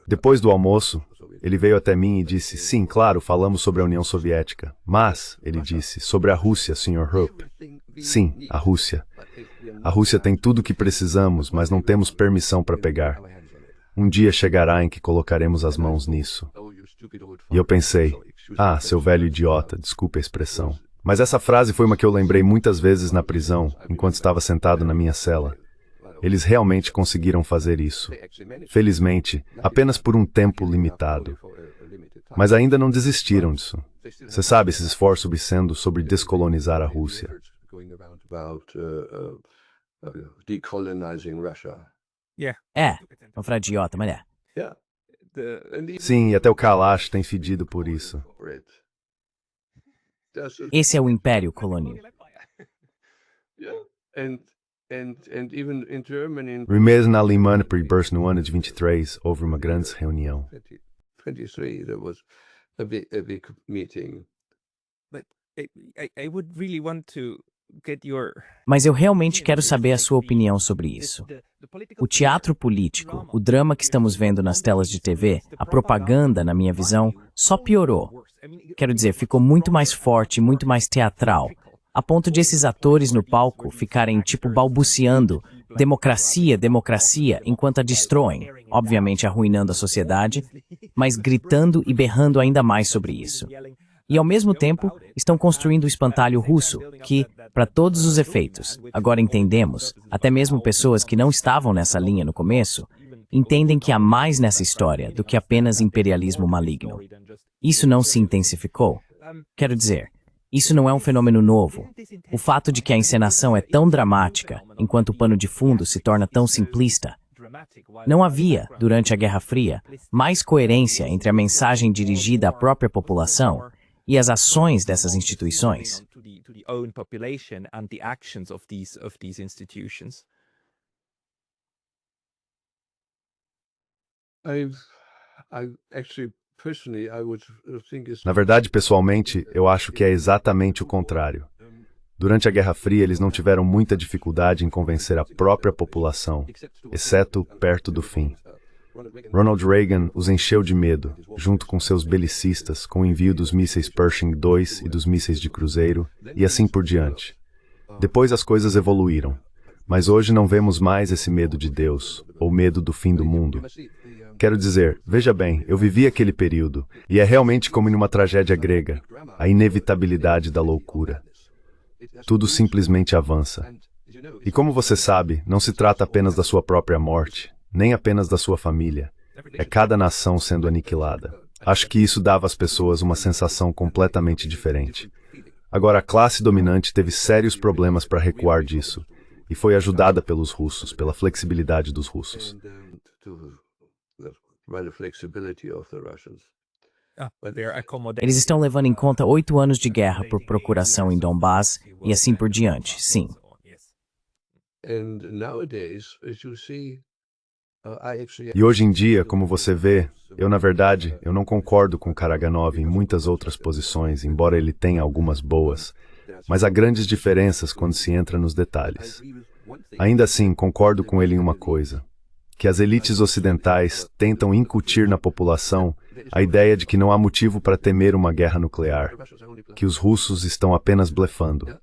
Depois do almoço, ele veio até mim e disse, sim, claro, falamos sobre a União Soviética. Mas, ele disse, sobre a Rússia, Sr. Hope. Sim, a Rússia. A Rússia tem tudo o que precisamos, mas não temos permissão para pegar. Um dia chegará em que colocaremos as mãos nisso. E eu pensei, seu velho idiota, desculpe a expressão. Mas essa frase foi uma que eu lembrei muitas vezes na prisão, enquanto estava sentado na minha cela. Eles realmente conseguiram fazer isso. Felizmente, apenas por um tempo limitado. Mas ainda não desistiram disso. Você sabe esse esforço obsceno sobre descolonizar a Rússia. Um fradiota, mas é. Sim, e até o Kalash tem fedido por isso. Esse é o Império Colonial. Mesmo na Alemanha, por no ano de 23, houve uma grande reunião. Mas eu realmente quero saber a sua opinião sobre isso. O teatro político, o drama que estamos vendo nas telas de TV, a propaganda, na minha visão, só piorou. Quero dizer, ficou muito mais forte, muito mais teatral, a ponto de esses atores no palco ficarem tipo balbuciando democracia, democracia, enquanto a destroem, obviamente arruinando a sociedade, mas gritando e berrando ainda mais sobre isso. E, ao mesmo tempo, estão construindo o espantalho russo, que, para todos os efeitos, agora entendemos, até mesmo pessoas que não estavam nessa linha no começo, entendem que há mais nessa história do que apenas imperialismo maligno. Isso não se intensificou. Quero dizer, isso não é um fenômeno novo. O fato de que a encenação é tão dramática, enquanto o pano de fundo se torna tão simplista. Não havia, durante a Guerra Fria, mais coerência entre a mensagem dirigida à própria população e as ações dessas instituições. Na verdade, pessoalmente, eu acho que é exatamente o contrário. Durante a Guerra Fria, eles não tiveram muita dificuldade em convencer a própria população, exceto perto do fim. Ronald Reagan os encheu de medo, junto com seus belicistas, com o envio dos mísseis Pershing II e dos mísseis de cruzeiro, e assim por diante. Depois as coisas evoluíram, mas hoje não vemos mais esse medo de Deus, ou medo do fim do mundo. Quero dizer, veja bem, eu vivi aquele período, e é realmente como em uma tragédia grega, a inevitabilidade da loucura. Tudo simplesmente avança. E como você sabe, não se trata apenas da sua própria morte, nem apenas da sua família. É cada nação sendo aniquilada. Acho que isso dava às pessoas uma sensação completamente diferente. Agora, a classe dominante teve sérios problemas para recuar disso, e foi ajudada pelos russos, pela flexibilidade dos russos. Eles estão levando em conta 8 anos de guerra por procuração em Donbass e assim por diante, sim. E hoje em dia, como você vê, na verdade, eu não concordo com Karaganov em muitas outras posições, embora ele tenha algumas boas, mas há grandes diferenças quando se entra nos detalhes. Ainda assim, concordo com ele em uma coisa, que as elites ocidentais tentam incutir na população a ideia de que não há motivo para temer uma guerra nuclear, que os russos estão apenas blefando.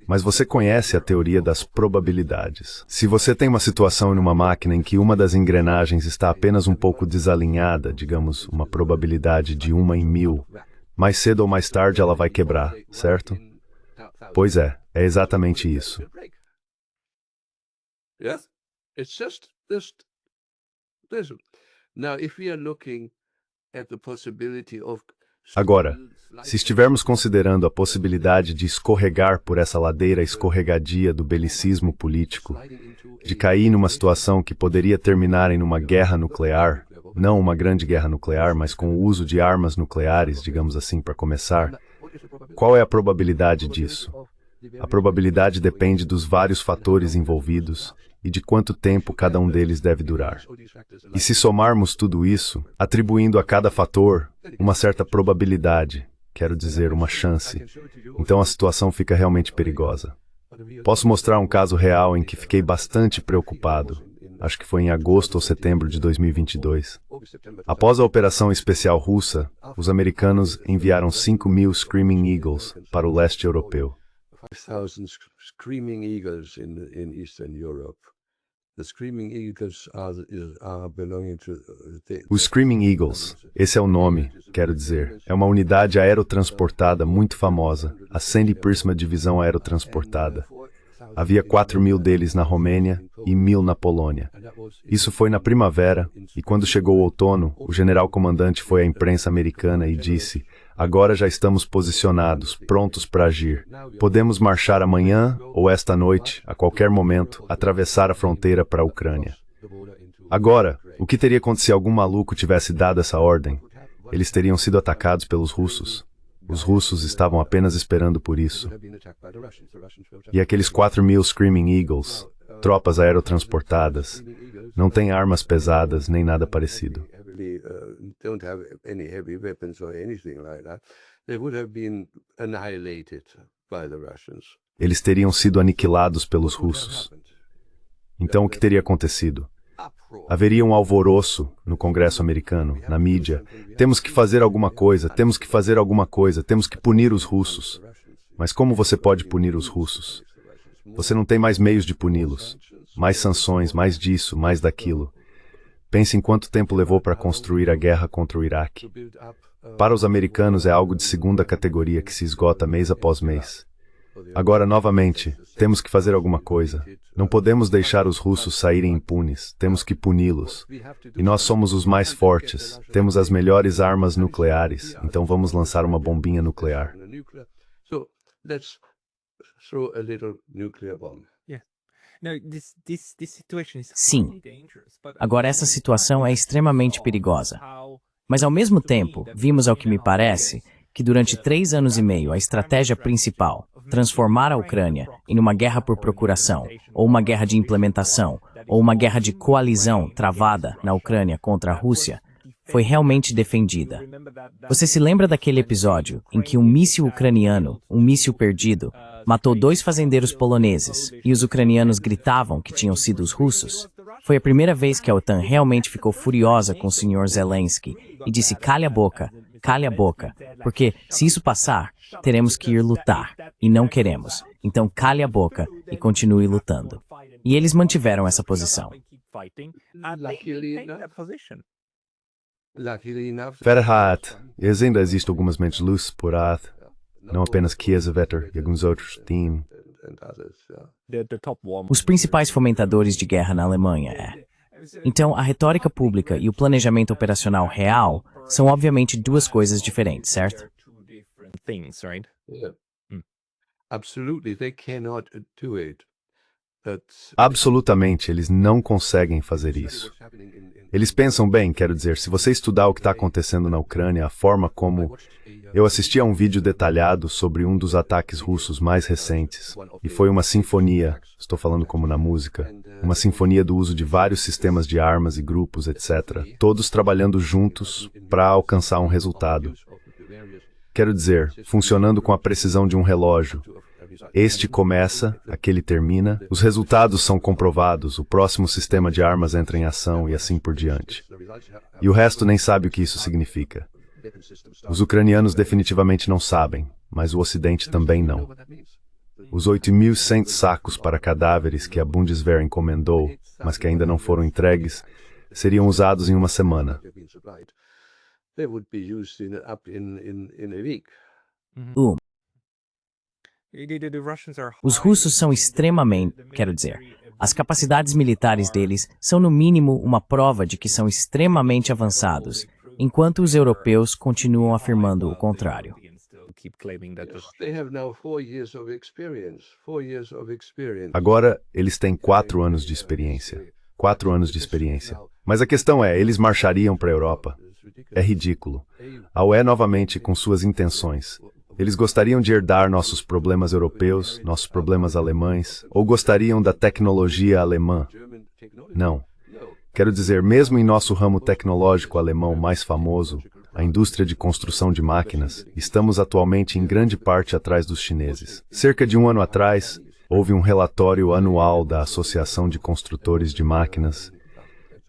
Mas você conhece a teoria das probabilidades. Se você tem uma situação em uma máquina em que uma das engrenagens está apenas um pouco desalinhada, digamos, uma probabilidade de 1 em 1000, mais cedo ou mais tarde ela vai quebrar, certo? Pois é exatamente isso. Agora, se estivermos considerando a possibilidade de escorregar por essa ladeira escorregadia do belicismo político, de cair numa situação que poderia terminar em uma guerra nuclear, não uma grande guerra nuclear, mas com o uso de armas nucleares, digamos assim, para começar, qual é a probabilidade disso? A probabilidade depende dos vários fatores envolvidos e de quanto tempo cada um deles deve durar. E se somarmos tudo isso, atribuindo a cada fator uma certa probabilidade, quero dizer, uma chance, então a situação fica realmente perigosa. Posso mostrar um caso real em que fiquei bastante preocupado, acho que foi em agosto ou setembro de 2022. Após a operação especial russa, os americanos enviaram 5.000 Screaming Eagles para o leste europeu. 5,000 Screaming Eagles in Eastern Europe. The Screaming Eagles are belonging to Os Screaming Eagles, esse é o nome, quero dizer, é uma unidade aerotransportada muito famosa, a Sandy Prisma Divisão Aerotransportada. Havia 4.000 deles na Romênia e 1.000 na Polônia. Isso foi na primavera, e quando chegou o outono, o general-comandante foi à imprensa americana e disse: agora já estamos posicionados, prontos para agir. Podemos marchar amanhã ou esta noite, a qualquer momento, atravessar a fronteira para a Ucrânia. Agora, o que teria acontecido se algum maluco tivesse dado essa ordem? Eles teriam sido atacados pelos russos. Os russos estavam apenas esperando por isso. E aqueles 4.000 Screaming Eagles, tropas aerotransportadas, não têm armas pesadas nem nada parecido. Eles teriam sido aniquilados pelos russos. Então o que teria acontecido? Haveria um alvoroço no Congresso americano, na mídia. Temos que fazer alguma coisa, temos que fazer alguma coisa, temos que punir os russos. Mas como você pode punir os russos? Você não tem mais meios de puni-los. Mais sanções, mais disso, mais daquilo. Pense em quanto tempo levou para construir a guerra contra o Iraque. Para os americanos é algo de segunda categoria que se esgota mês após mês. Agora, novamente, temos que fazer alguma coisa. Não podemos deixar os russos saírem impunes. Temos que puni-los. E nós somos os mais fortes. Temos as melhores armas nucleares. Então vamos lançar uma bombinha nuclear. Sim. Agora, essa situação é extremamente perigosa. Mas, ao mesmo tempo, vimos, ao que me parece, que durante 3 anos e meio a estratégia principal, transformar a Ucrânia em uma guerra por procuração, ou uma guerra de implementação, ou uma guerra de coalizão travada na Ucrânia contra a Rússia, foi realmente defendida. Você se lembra daquele episódio em que um míssil ucraniano, um míssil perdido, matou 2 fazendeiros poloneses e os ucranianos gritavam que tinham sido os russos? Foi a primeira vez que a OTAN realmente ficou furiosa com o Sr. Zelensky e disse: cale a boca, porque se isso passar, teremos que ir lutar, e não queremos. Então cale a boca e continue lutando. E eles mantiveram essa posição. Verraad, e ainda existem algumas mentes luzes por aí, não apenas Kiesewetter e alguns outros, Team. Os principais fomentadores de guerra na Alemanha é. Então, a retórica pública e o planejamento operacional real são obviamente 2 coisas diferentes, certo? Absolutamente, eles não conseguem fazer isso. Eles pensam bem, quero dizer, se você estudar o que está acontecendo na Ucrânia, a forma como... Eu assisti a um vídeo detalhado sobre um dos ataques russos mais recentes, e foi uma sinfonia, estou falando como na música, uma sinfonia do uso de vários sistemas de armas e grupos, etc., todos trabalhando juntos para alcançar um resultado. Quero dizer, funcionando com a precisão de um relógio. Este começa, aquele termina, os resultados são comprovados, o próximo sistema de armas entra em ação e assim por diante. E o resto nem sabe o que isso significa. Os ucranianos definitivamente não sabem, mas o Ocidente também não. Os 8.100 sacos para cadáveres que a Bundeswehr encomendou, mas que ainda não foram entregues, seriam usados em uma semana. Os russos são extremamente, as capacidades militares deles são no mínimo uma prova de que são extremamente avançados, enquanto os europeus continuam afirmando o contrário. Agora, eles têm 4 anos de experiência. 4 anos de experiência. Mas a questão é, eles marchariam para a Europa? É ridículo. A UE novamente com suas intenções. Eles gostariam de herdar nossos problemas europeus, nossos problemas alemães, ou gostariam da tecnologia alemã? Não. Quero dizer, mesmo em nosso ramo tecnológico alemão mais famoso, a indústria de construção de máquinas, estamos atualmente em grande parte atrás dos chineses. Cerca de 1 ano atrás, houve um relatório anual da Associação de Construtores de Máquinas,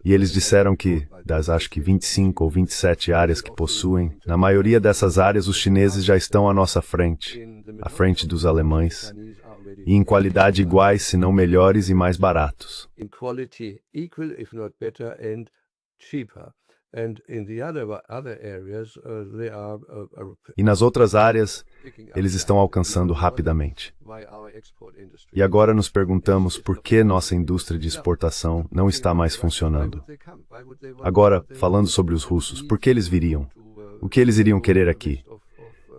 e eles disseram que, das acho que 25 ou 27 áreas que possuem, na maioria dessas áreas os chineses já estão à nossa frente, à frente dos alemães, e em qualidade iguais, se não melhores e mais baratos. And in the other areas, they are E nas outras áreas, picking up eles estão alcançando rapidamente. why our export industry. E agora nos perguntamos por que nossa indústria de exportação não está mais funcionando. Agora, falando sobre os russos, por que eles viriam? O que eles iriam querer aqui?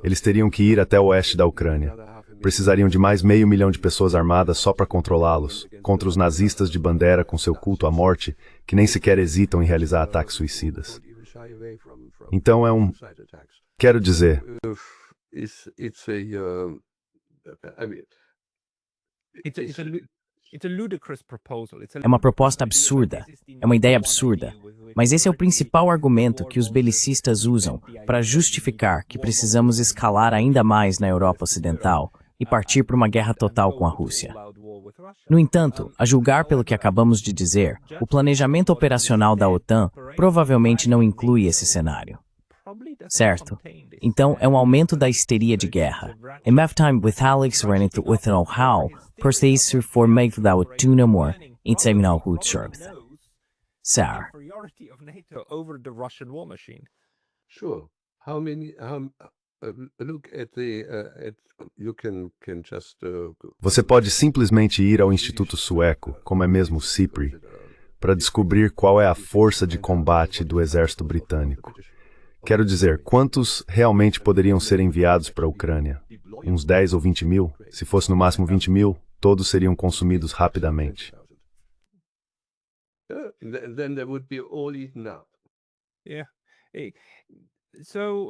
Eles teriam que ir até o oeste da Ucrânia. Precisariam de mais 500 mil de pessoas armadas só para controlá-los, contra os nazistas de Bandera com seu culto à morte, que nem sequer hesitam em realizar ataques suicidas. Então quero dizer, É uma proposta absurda, é uma ideia absurda, mas esse é o principal argumento que os belicistas usam para justificar que precisamos escalar ainda mais na Europa Ocidental e partir para uma guerra total com a Rússia. No entanto, a julgar pelo que acabamos de dizer, o planejamento operacional da OTAN provavelmente não inclui esse cenário. Certo? Então, é um aumento da histeria de guerra. Em time with Alex Renit with know-how, processor formado da Utunamor, integral Hutschrift. Sir. Sure. How many? Look at you can just. você pode simplesmente ir ao Instituto Sueco, como é mesmo o CIPRI, para descobrir qual é a força de combate do exército britânico. Quero dizer, quantos realmente poderiam ser enviados para a Ucrânia? Uns 10 ou 20 mil? Se fosse no máximo 20 mil, todos seriam consumidos rapidamente. Then they would be all eaten up.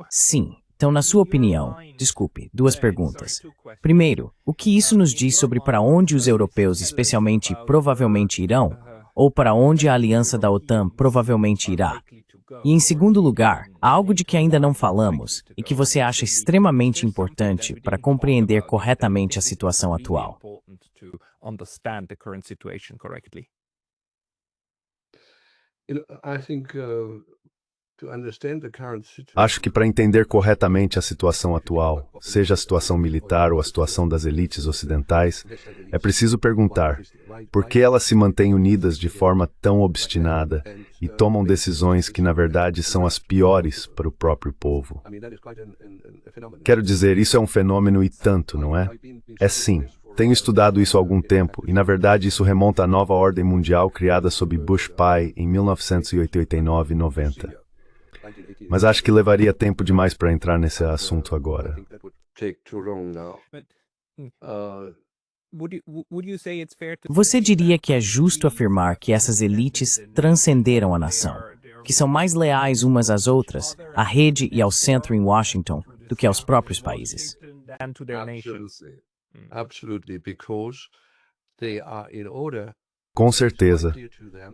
Sim. Então, na sua opinião, desculpe, duas perguntas. Primeiro, o que isso nos diz sobre para onde os europeus especialmente provavelmente irão, ou para onde a aliança da OTAN provavelmente irá? E em segundo lugar, há algo de que ainda não falamos e que você acha extremamente importante para compreender corretamente a situação atual. I think to understand the current situation. Acho que para entender corretamente a situação atual, seja a situação militar ou a situação das elites ocidentais, é preciso perguntar por que elas se mantêm unidas de forma tão obstinada e tomam decisões que, na verdade, são as piores para o próprio povo. Quero dizer, isso é um fenômeno e tanto, não é? É sim. Tenho estudado isso há algum tempo, e na verdade isso remonta à nova ordem mundial criada sob Bush pai em 1989 e 90. Mas acho que levaria tempo demais para entrar nesse assunto agora. Você diria que é justo afirmar que essas elites transcenderam a nação, que são mais leais umas às outras, à rede e ao centro em Washington, do que aos próprios países? Absolutely, because they are in order. Com certeza,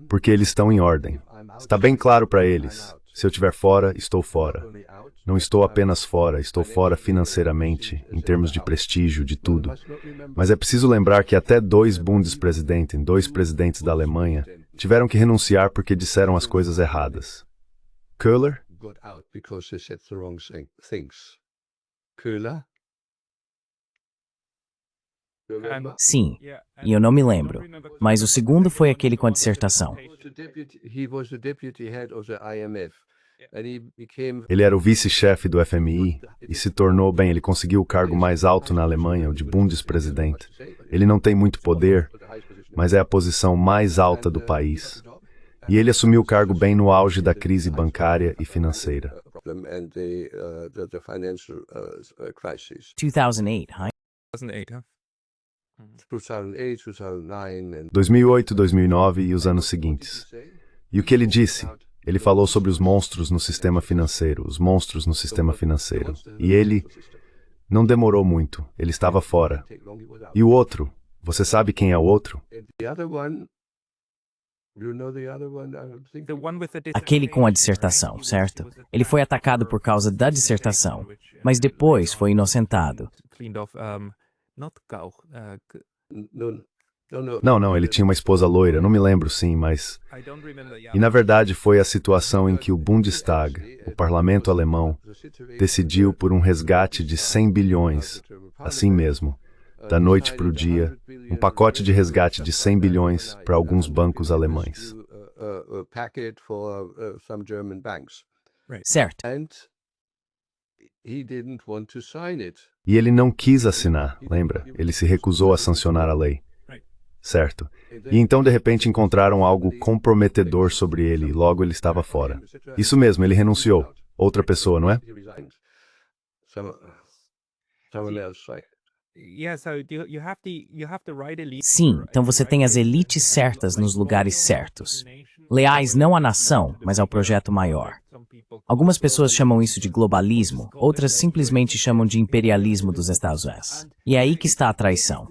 porque eles estão em ordem. Está bem claro para eles. Se eu estiver fora, estou fora. Não estou apenas fora, estou fora financeiramente, em termos de prestígio, de tudo. Mas é preciso lembrar que até dois presidentes da Alemanha, tiveram que renunciar porque disseram as coisas erradas. Köhler? Sim, e eu não me lembro. Mas o segundo foi aquele com a dissertação. Ele era o vice-chefe do FMI e se tornou, ele conseguiu o cargo mais alto na Alemanha, o de Bundespresidente. Ele não tem muito poder, mas é a posição mais alta do país. E ele assumiu o cargo bem no auge da crise bancária e financeira. 2008, 2009 e os anos seguintes. E o que ele disse? Ele falou sobre os monstros no sistema financeiro, os monstros no sistema financeiro. E ele não demorou muito, ele estava fora. E o outro? Você sabe quem é o outro? Aquele com a dissertação, certo? Ele foi atacado por causa da dissertação, mas depois foi inocentado. Não, ele tinha uma esposa loira, não me lembro sim, mas... E na verdade foi a situação em que o Bundestag, o parlamento alemão, decidiu por um resgate de 100 bilhões, assim mesmo, da noite para o dia, um pacote de resgate de 100 bilhões para alguns bancos alemães. a packet for some German banks, Certo. and he didn't want to sign it. E ele não quis assinar, lembra? Ele se recusou a sancionar a lei. Certo. E então, de repente, encontraram algo comprometedor sobre ele e logo ele estava fora. Isso mesmo, ele renunciou. Outra pessoa, não é? He resigned. Someone else signed. Yeah, so you have the right elite. Sim, então você tem as elites certas nos lugares certos. Leais não à nação, mas ao projeto maior. Algumas pessoas chamam isso de globalismo, outras simplesmente chamam de imperialismo dos Estados Unidos. E é aí que está a traição.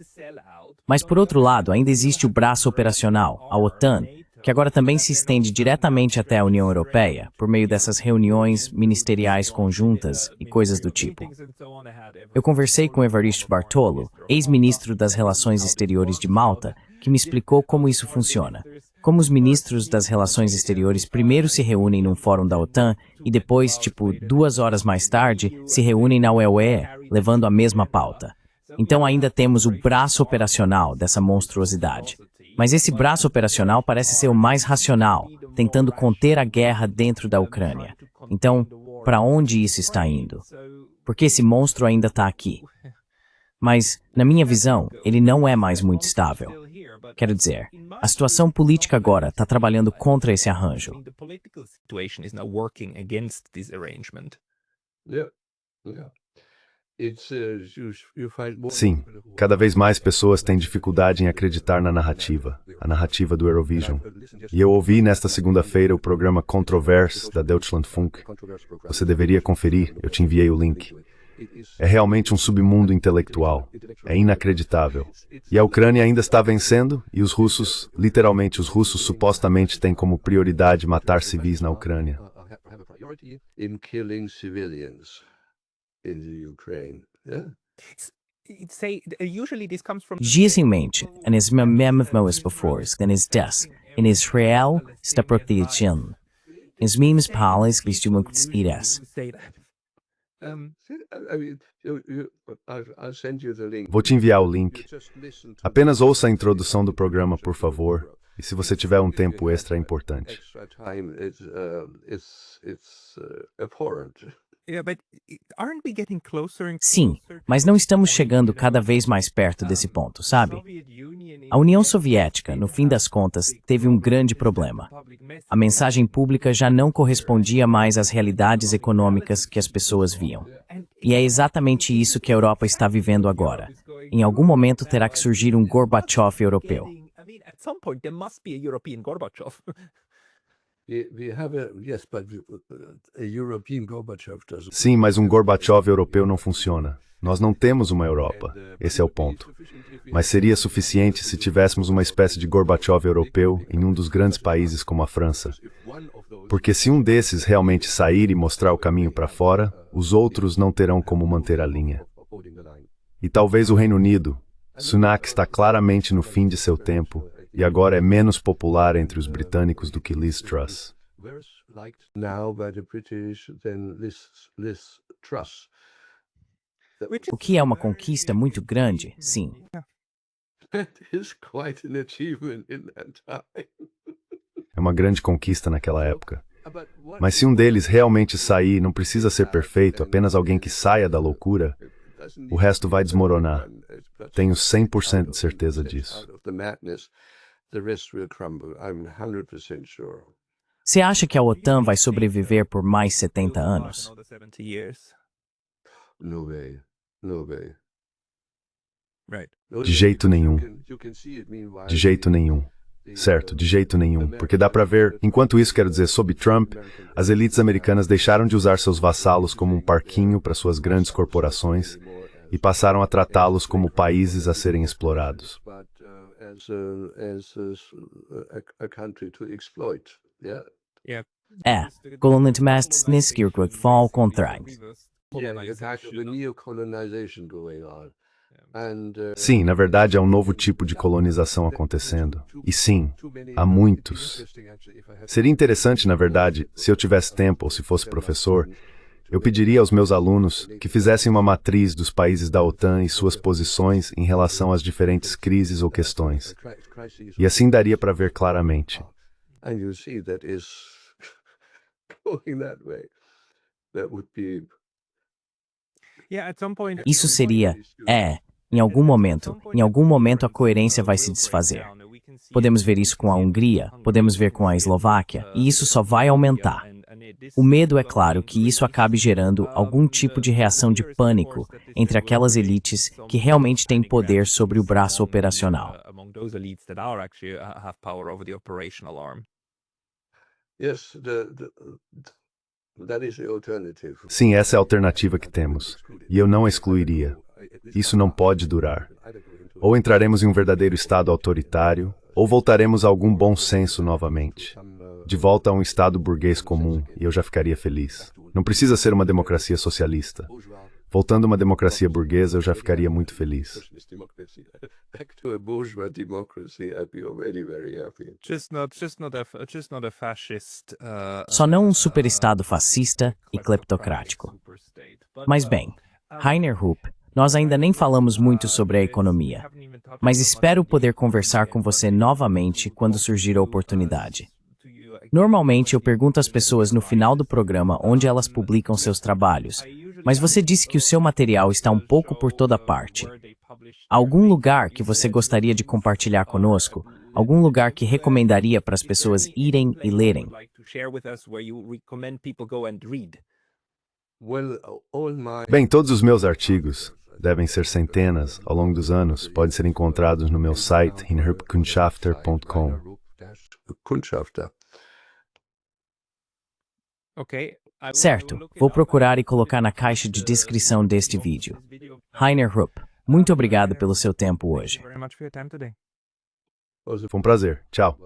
Mas por outro lado, ainda existe o braço operacional, a OTAN, que agora também se estende diretamente até a União Europeia, por meio dessas reuniões ministeriais conjuntas e coisas do tipo. Eu conversei com Evaristo Bartolo, ex-ministro das Relações Exteriores de Malta, que me explicou como isso funciona. Como os ministros das Relações Exteriores primeiro se reúnem num fórum da OTAN e depois, 2 horas mais tarde, se reúnem na UE, levando a mesma pauta. Então ainda temos o braço operacional dessa monstruosidade. Mas esse braço operacional parece ser o mais racional, tentando conter a guerra dentro da Ucrânia. Então, para onde isso está indo? Porque esse monstro ainda está aqui. Mas, na minha visão, ele não é mais muito estável. Quero dizer, a situação política agora está trabalhando contra esse arranjo. Sim, cada vez mais pessoas têm dificuldade em acreditar na narrativa, a narrativa do Eurovision. E eu ouvi nesta segunda-feira o programa Controverse da Deutschlandfunk. Você deveria conferir, eu te enviei o link. É realmente um submundo intelectual. É inacreditável. E a Ucrânia ainda está vencendo, e os russos, literalmente os russos supostamente têm como prioridade matar civis na Ucrânia. In the Ukraine, yeah? Dizem-mente, and as mememos befores, then is des, in Israel está protegido. Os memes palas costumam iras. I'll send you the link. Vou te enviar o link. Apenas ouça a introdução do programa, por favor. E se você tiver um tempo extra, é importante. Extra time, it's abhorrent. Sim, mas não estamos chegando cada vez mais perto desse ponto, sabe? A União Soviética, no fim das contas, teve um grande problema. A mensagem pública já não correspondia mais às realidades econômicas que as pessoas viam. E é exatamente isso que a Europa está vivendo agora. Em algum momento terá que surgir um Gorbachev europeu. Sim, mas um Gorbachev europeu não funciona. Nós não temos uma Europa. Esse é o ponto. Mas seria suficiente se tivéssemos uma espécie de Gorbachev europeu em um dos grandes países como a França. Porque se um desses realmente sair e mostrar o caminho para fora, os outros não terão como manter a linha. E talvez o Reino Unido. Sunak está claramente no fim de seu tempo e agora é menos popular entre os britânicos do que Liz Truss. O que é uma conquista muito grande, sim. É uma grande conquista naquela época. Mas se um deles realmente sair, não precisa ser perfeito, apenas alguém que saia da loucura, o resto vai desmoronar. Tenho 100% de certeza disso. Você acha que a OTAN vai sobreviver por mais 70 anos? No way. No way. De jeito nenhum. De jeito nenhum. Certo, de jeito nenhum. Porque dá para ver, enquanto isso, quero dizer, sob Trump, as elites americanas deixaram de usar seus vassalos como um parquinho para suas grandes corporações e passaram a tratá-los como países a serem explorados. Colonialistas niskirkut fall contrário. Sim, na verdade há um novo tipo de colonização acontecendo. E sim, há muitos. Seria interessante, na verdade, se eu tivesse tempo ou se fosse professor, eu pediria aos meus alunos que fizessem uma matriz dos países da OTAN e suas posições em relação às diferentes crises ou questões. E assim daria para ver claramente. and you see that is going that way. That would be Yeah, at some point. Isso seria, em algum momento a coerência vai se desfazer. Podemos ver isso com a Hungria, podemos ver com a Eslováquia, e isso só vai aumentar. O medo é claro que isso acabe gerando algum tipo de reação de pânico entre aquelas elites que realmente têm poder sobre o braço operacional. yes, that is the alternative. Sim, essa é a alternativa que temos. E eu não a excluiria. Isso não pode durar. Ou entraremos em um verdadeiro Estado autoritário, ou voltaremos a algum bom senso novamente. De volta a um Estado burguês comum, e eu já ficaria feliz. Não precisa ser uma democracia socialista. Voltando a uma democracia burguesa, eu já ficaria muito feliz. Back to a bourgeois democracy, I'd be very, very happy. Just not a fascist. Só não um superestado fascista e cleptocrático. Mas bem, Rainer Rupp, nós ainda nem falamos muito sobre a economia, mas espero poder conversar com você novamente quando surgir a oportunidade. Normalmente eu pergunto às pessoas no final do programa onde elas publicam seus trabalhos, mas você disse que o seu material está um pouco por toda parte. Algum lugar que você gostaria de compartilhar conosco? Algum lugar que recomendaria para as pessoas irem e lerem? Bem, todos os meus artigos, devem ser centenas, ao longo dos anos, podem ser encontrados no meu site, hinrupkundschafter.com. Certo, vou procurar e colocar na caixa de descrição deste vídeo. Rainer Rupp, muito obrigado pelo seu tempo hoje. Foi um prazer. Tchau.